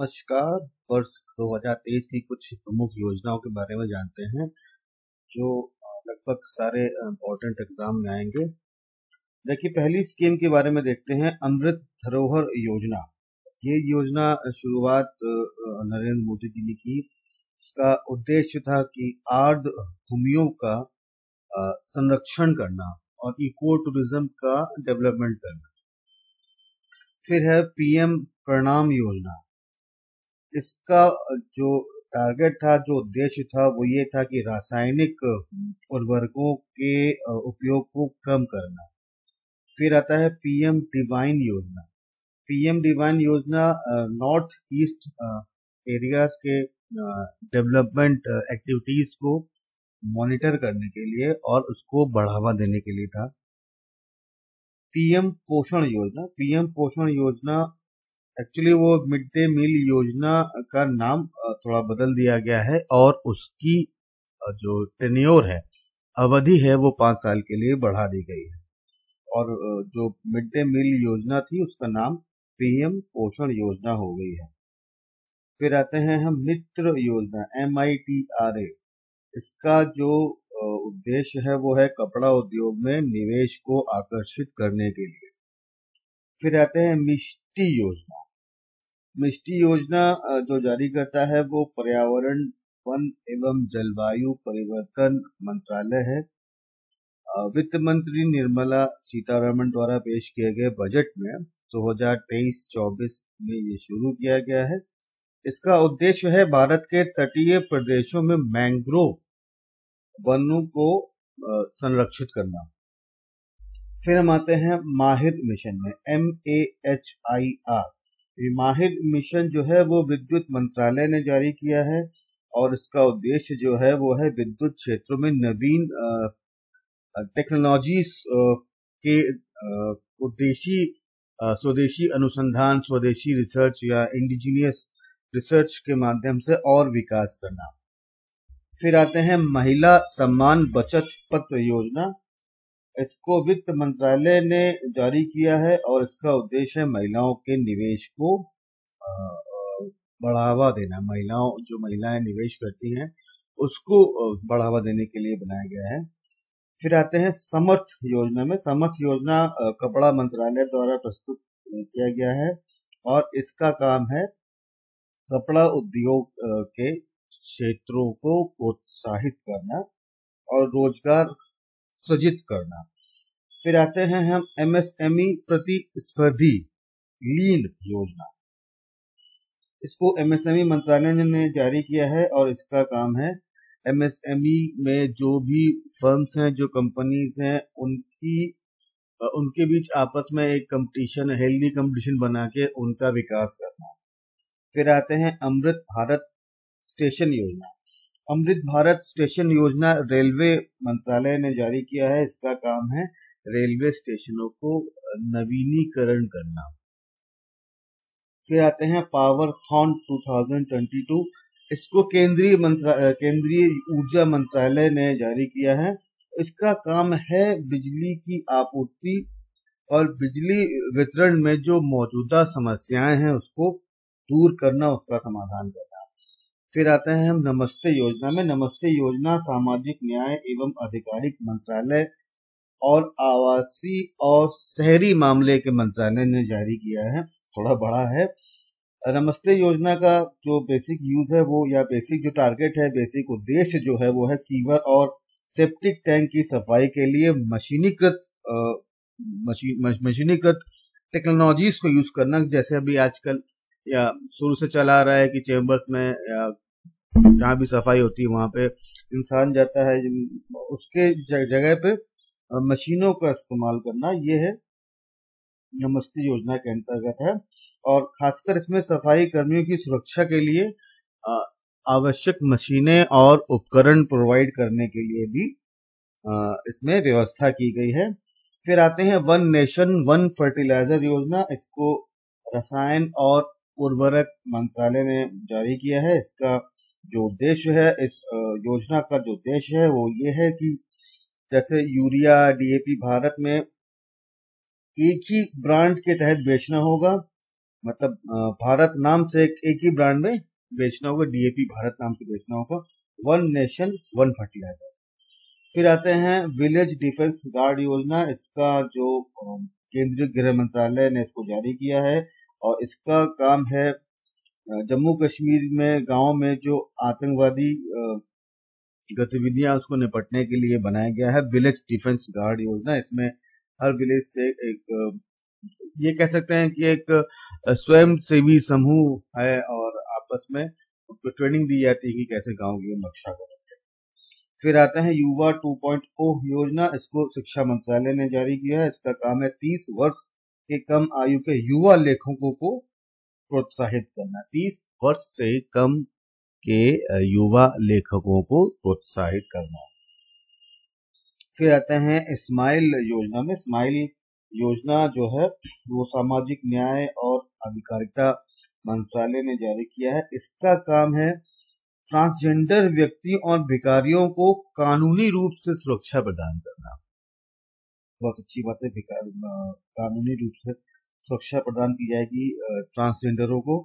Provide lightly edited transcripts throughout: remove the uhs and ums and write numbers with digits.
नमस्कार। वर्ष 2023 की कुछ प्रमुख योजनाओं के बारे में जानते हैं जो लगभग सारे इम्पोर्टेंट एग्जाम में आएंगे। देखिए, पहली स्कीम के बारे में देखते हैं, अमृत धरोहर योजना। ये योजना शुरुआत नरेंद्र मोदी जी ने की। इसका उद्देश्य था कि आर्द्र भूमियों का संरक्षण करना और इको टूरिज्म का डेवलपमेंट करना। फिर है पीएम प्रणाम योजना। इसका जो टारगेट था, जो उद्देश्य था, वो ये था कि रासायनिक उर्वरकों के उपयोग को कम करना। फिर आता है पीएम डिवाइन योजना। पीएम डिवाइन योजना नॉर्थ ईस्ट एरियाज के डेवलपमेंट एक्टिविटीज को मॉनिटर करने के लिए और उसको बढ़ावा देने के लिए था। पीएम पोषण योजना। पीएम पोषण योजना एक्चुअली वो मिड डे मील योजना का नाम थोड़ा बदल दिया गया है और उसकी जो टेन्योर है, अवधि है, वो 5 साल के लिए बढ़ा दी गई है। और जो मिड डे मील योजना थी उसका नाम पीएम पोषण योजना हो गई है। फिर आते हैं हम मित्र योजना, MITRA। इसका जो उद्देश्य है वो है कपड़ा उद्योग में निवेश को आकर्षित करने के लिए। फिर आते हैं मिष्टी योजना। मिष्टी योजना जो जारी करता है वो पर्यावरण, वन एवं जलवायु परिवर्तन मंत्रालय है। वित्त मंत्री निर्मला सीतारमण द्वारा पेश किए गए बजट में 2023-24 में ये शुरू किया गया है। इसका उद्देश्य है भारत के तटीय प्रदेशों में मैंग्रोव वनों को संरक्षित करना। फिर हम आते हैं माहिर मिशन में, MAHIR। माहिर मिशन जो है वो विद्युत मंत्रालय ने जारी किया है और इसका उद्देश्य जो है वो है विद्युत क्षेत्रों में नवीन टेक्नोलॉजीज के स्वदेशी अनुसंधान, स्वदेशी रिसर्च या इंडिजीनियस रिसर्च के माध्यम से और विकास करना। फिर आते हैं महिला सम्मान बचत पत्र योजना। इसको वित्त मंत्रालय ने जारी किया है और इसका उद्देश्य है महिलाओं के निवेश को बढ़ावा देना। जो महिलाएं निवेश करती हैं उसको बढ़ावा देने के लिए बनाया गया है। फिर आते हैं समर्थ योजना में। समर्थ योजना कपड़ा मंत्रालय द्वारा प्रस्तुत किया गया है और इसका काम है कपड़ा उद्योग के क्षेत्रों को प्रोत्साहित करना और रोजगार सृजित करना। फिर आते हैं हम MSME प्रतिस्पर्धी लीन योजना। इसको MSME मंत्रालय ने जारी किया है और इसका काम है MSME में जो भी फर्म्स हैं, जो कंपनीज हैं, उनके बीच आपस में एक कंपटीशन, हेल्दी कंपटीशन बना के उनका विकास करना। फिर आते हैं अमृत भारत स्टेशन योजना। अमृत भारत स्टेशन योजना रेलवे मंत्रालय ने जारी किया है। इसका काम है रेलवे स्टेशनों को नवीनीकरण करना। फिर आते हैं पावरथॉन 2022। इसको केंद्रीय ऊर्जा मंत्रालय ने जारी किया है। इसका काम है बिजली की आपूर्ति और बिजली वितरण में जो मौजूदा समस्याएं हैं उसको दूर करना, उसका समाधान करना। फिर आते हैं हम नमस्ते योजना में। नमस्ते योजना सामाजिक न्याय एवं आधिकारिक मंत्रालय और आवासीय और शहरी मामले के मंत्रालय ने जारी किया है। थोड़ा बड़ा है। नमस्ते योजना का जो बेसिक यूज है वो, या बेसिक जो टारगेट है, बेसिक उद्देश्य जो है वो है सीवर और सेप्टिक टैंक की सफाई के लिए मशीनीकृत टेक्नोलॉजीज को यूज करना। जैसे अभी आजकल या शुरू से चला आ रहा है कि चेम्बर्स में या जहाँ भी सफाई होती है वहां पे इंसान जाता है, उसके जगह पे मशीनों का इस्तेमाल करना, ये है नमस्ते योजना के अंतर्गत है। और खासकर इसमें सफाई कर्मियों की सुरक्षा के लिए आवश्यक मशीनें और उपकरण प्रोवाइड करने के लिए भी इसमें व्यवस्था की गई है। फिर आते हैं वन नेशन वन फर्टिलाइजर योजना। इसको रसायन और उर्वरक मंत्रालय ने जारी किया है। इसका जो उद्देश्य है, इस योजना का जो उद्देश्य है वो ये है कि जैसे यूरिया, DAP भारत में एक ही ब्रांड के तहत बेचना होगा मतलब भारत नाम से एक ही ब्रांड में बेचना होगा, डीएपी भारत नाम से बेचना होगा। One nation one fertiliser. फिर आते हैं विलेज डिफेंस गार्ड योजना। इसका जो केंद्रीय गृह मंत्रालय ने इसको जारी किया है और इसका काम है जम्मू कश्मीर में गांव में जो आतंकवादी गतिविधियां उसको निपटने के लिए बनाया गया है विलेज डिफेंस गार्ड योजना। इसमें हर विलेज से एक ये कह सकते हैं कि एक स्वयं सेवी समूह है और आपस में उनको ट्रेनिंग दी जाती है कि कैसे गांव की रक्षा करेंगे। फिर आते हैं युवा 2.0 योजना। इसको शिक्षा मंत्रालय ने जारी किया है। इसका काम है 30 वर्ष के कम आयु के युवा लेखकों को प्रोत्साहित करना। 30 वर्ष से कम के युवा लेखकों को प्रोत्साहित करना। फिर आते हैं स्माइल योजना में। स्माइल योजना जो है वो सामाजिक न्याय और अधिकारिता मंत्रालय ने जारी किया है। इसका काम है ट्रांसजेंडर व्यक्ति और भिखारियों को कानूनी रूप से सुरक्षा प्रदान करना। बहुत अच्छी बात है, कानूनी रूप से सुरक्षा प्रदान की जाएगी ट्रांसजेंडरों को।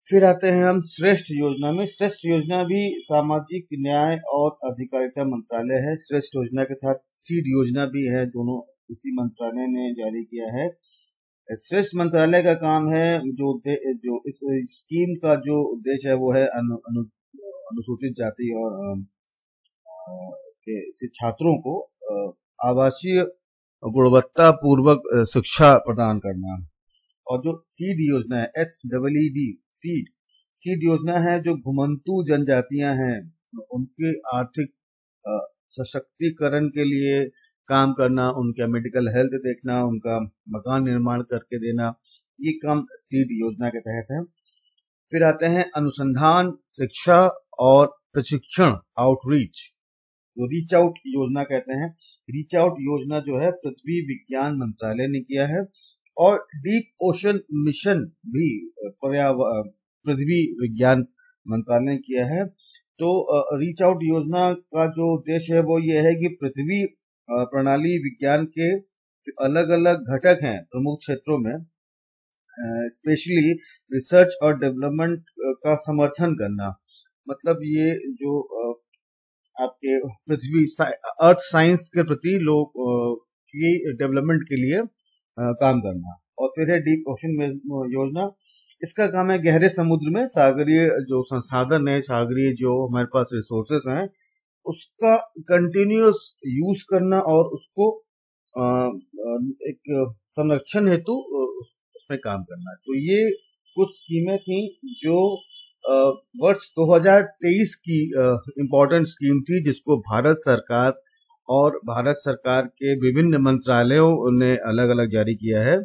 फिर आते हैं हम श्रेष्ठ योजना में। श्रेष्ठ योजना भी सामाजिक न्याय और अधिकारिता मंत्रालय है। श्रेष्ठ योजना के साथ सीड योजना भी है, दोनों इसी मंत्रालय ने जारी किया है। श्रेष्ठ मंत्रालय का काम है जो इस स्कीम का जो उद्देश्य है वो है अनुसूचित जाति और के छात्रों को आवासीय गुणवत्ता पूर्वक शिक्षा प्रदान करना। और जो सीड योजना है SEED सीड योजना है जो घुमंतू जनजातियां हैं उनके आर्थिक सशक्तिकरण के लिए काम करना, उनका मेडिकल हेल्थ देखना, उनका मकान निर्माण करके देना, ये काम सीड योजना के तहत है। फिर आते हैं अनुसंधान, शिक्षा और प्रशिक्षण आउटरीच, जो रीच आउट योजना कहते हैं। रीच आउट योजना जो है पृथ्वी विज्ञान मंत्रालय ने किया है और डीप ओशन मिशन भी पृथ्वी विज्ञान मंत्रालय ने किया है। तो रीच आउट योजना का जो उद्देश्य है वो ये है कि पृथ्वी प्रणाली विज्ञान के जो अलग अलग घटक हैं प्रमुख क्षेत्रों में स्पेशली रिसर्च और डेवलपमेंट का समर्थन करना। मतलब ये जो आपके पृथ्वी अर्थ साइंस के प्रति लोग की डेवलपमेंट के लिए काम करना। और फिर है डीप ओशन योजना। इसका काम है गहरे समुद्र में सागरीय जो संसाधन है, सागरीय जो हमारे पास रिसोर्सेस हैं उसका कंटिन्यूअस यूज करना और उसको एक संरक्षण हेतु उसमें काम करना। तो ये कुछ स्कीमें थी जो वर्ष 2023 की इम्पोर्टेंट स्कीम थी जिसको भारत सरकार और भारत सरकार के विभिन्न मंत्रालयों ने अलग अलग जारी किया है।